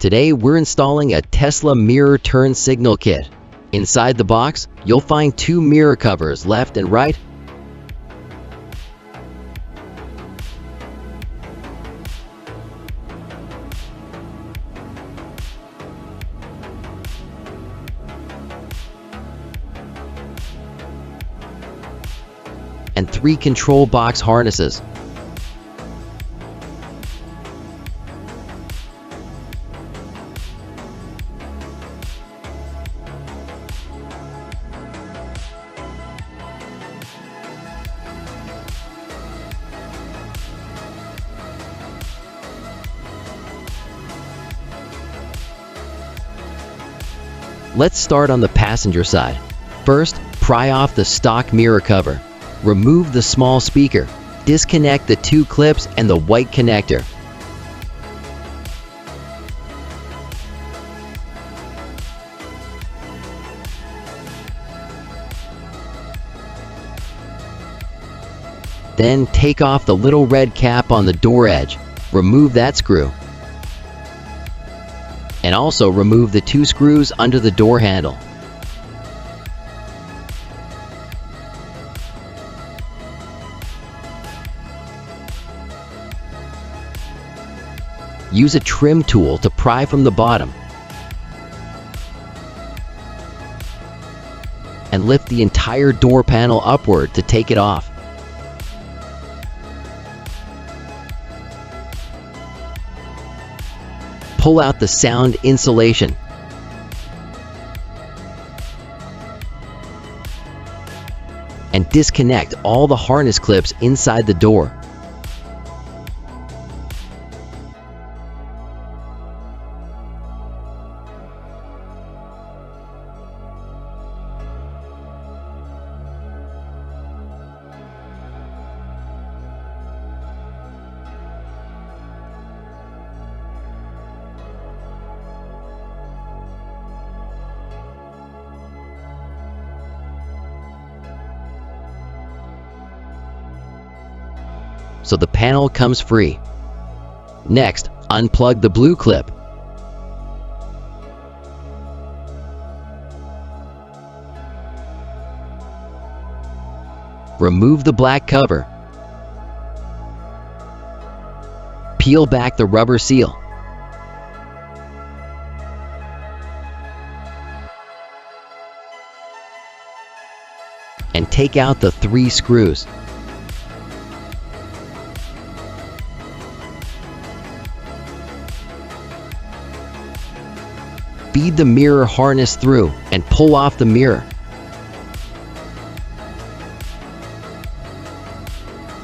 Today we're installing a Tesla mirror turn signal kit. Inside the box, you'll find two mirror covers, left and right, and three control box harnesses. Let's start on the passenger side. First, pry off the stock mirror cover. Remove the small speaker. Disconnect the two clips and the white connector. Then take off the little red cap on the door edge. Remove that screw. And also remove the two screws under the door handle. Use a trim tool to pry from the bottom and lift the entire door panel upward to take it off. Pull out the sound insulation. And disconnect all the harness clips inside the door. So the panel comes free. Next, unplug the blue clip. Remove the black cover. Peel back the rubber seal. And take out the three screws. Feed the mirror harness through and pull off the mirror.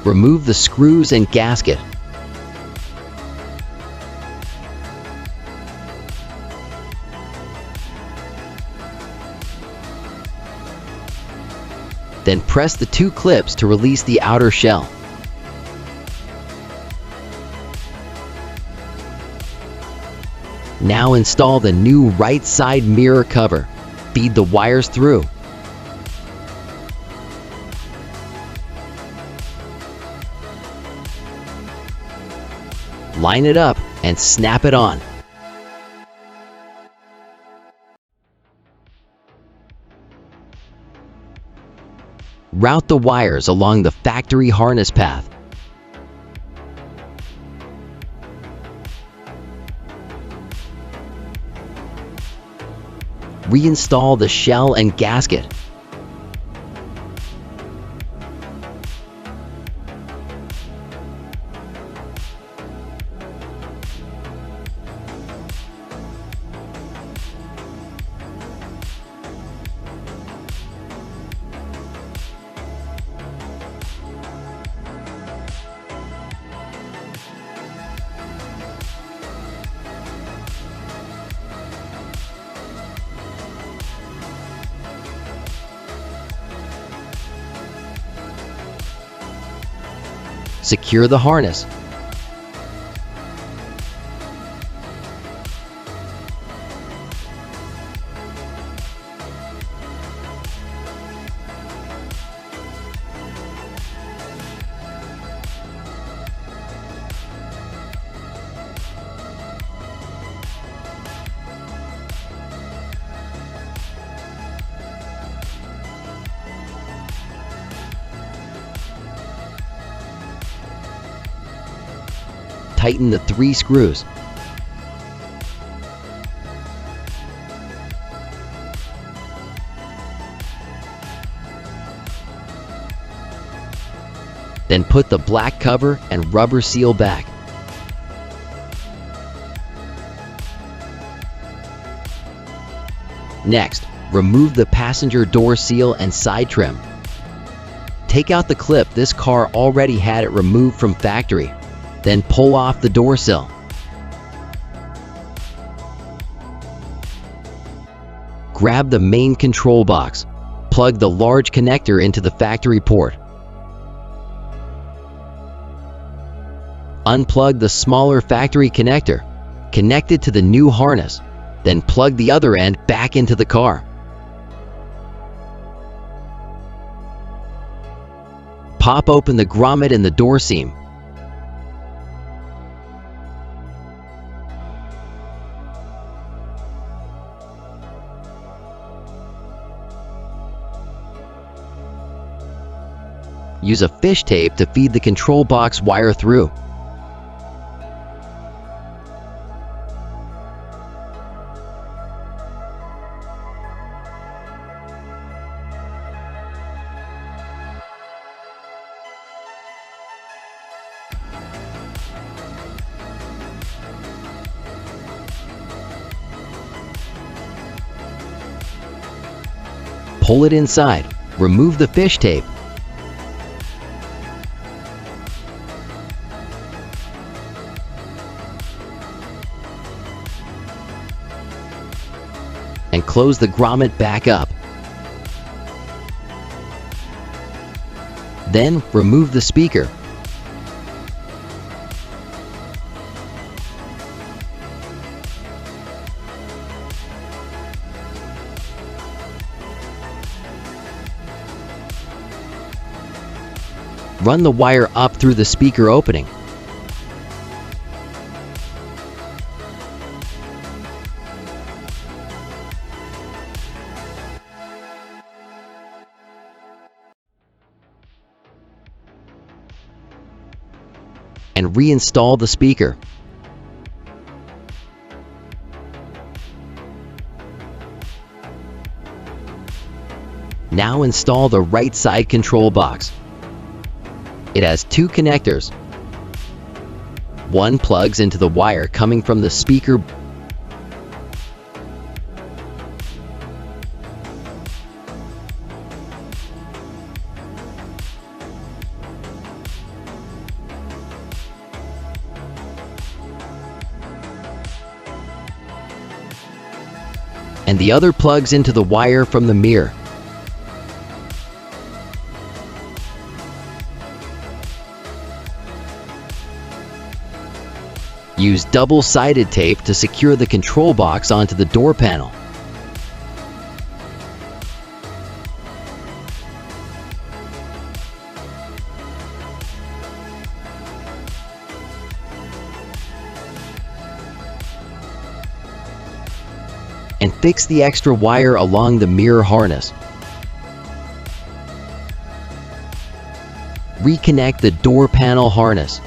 Remove the screws and gasket. Then press the two clips to release the outer shell. Now install the new right side mirror cover. Feed the wires through. Line it up and snap it on. Route the wires along the factory harness path. Reinstall the shell and gasket. Secure the harness. tighten the 3 screws. Then put the black cover and rubber seal back. Next, remove the passenger door seal and side trim. Take out the clip this car already had it removed from factory. Then pull off the door sill. Grab the main control box. Plug the large connector into the factory port. Unplug the smaller factory connector. Connect it to the new harness. Then plug the other end back into the car. Pop open the grommet in the door seam. Use a fish tape to feed the control box wire through. Pull it inside. Remove the fish tape. And close the grommet back up. Then remove the speaker. Run the wire up through the speaker opening. And reinstall the speaker. Now install the right side control box. It has 2 connectors. One plugs into the wire coming from the speaker. And the other plugs into the wire from the mirror. Use double-sided tape to secure the control box onto the door panel. And fix the extra wire along the mirror harness. Reconnect the door panel harness.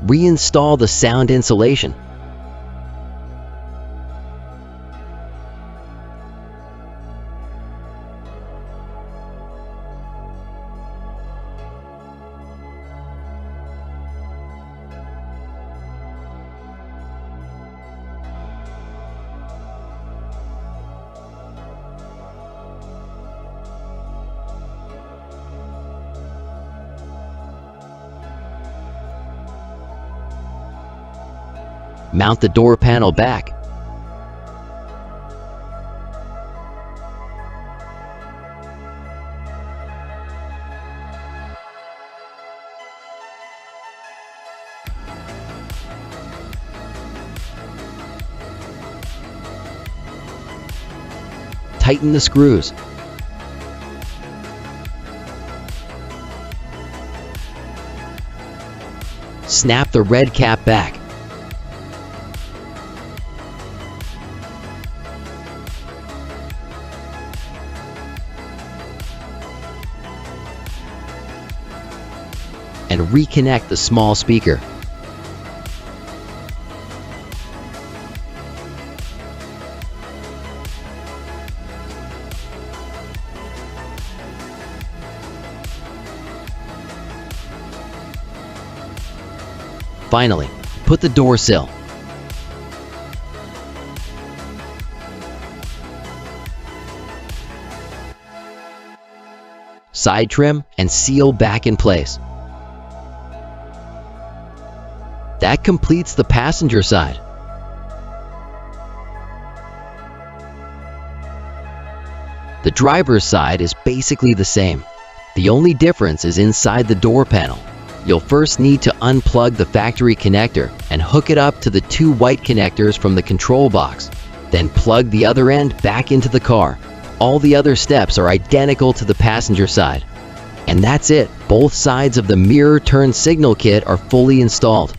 Reinstall the sound insulation. Mount the door panel back. Tighten the screws. Snap the red cap back. And reconnect the small speaker. Finally, put the door sill. Side trim and seal back in place. That completes the passenger side. The driver's side is basically the same. The only difference is inside the door panel. You'll first need to unplug the factory connector and hook it up to the two white connectors from the control box. Then plug the other end back into the car. All the other steps are identical to the passenger side. And that's it. Both sides of the mirror turn signal kit are fully installed.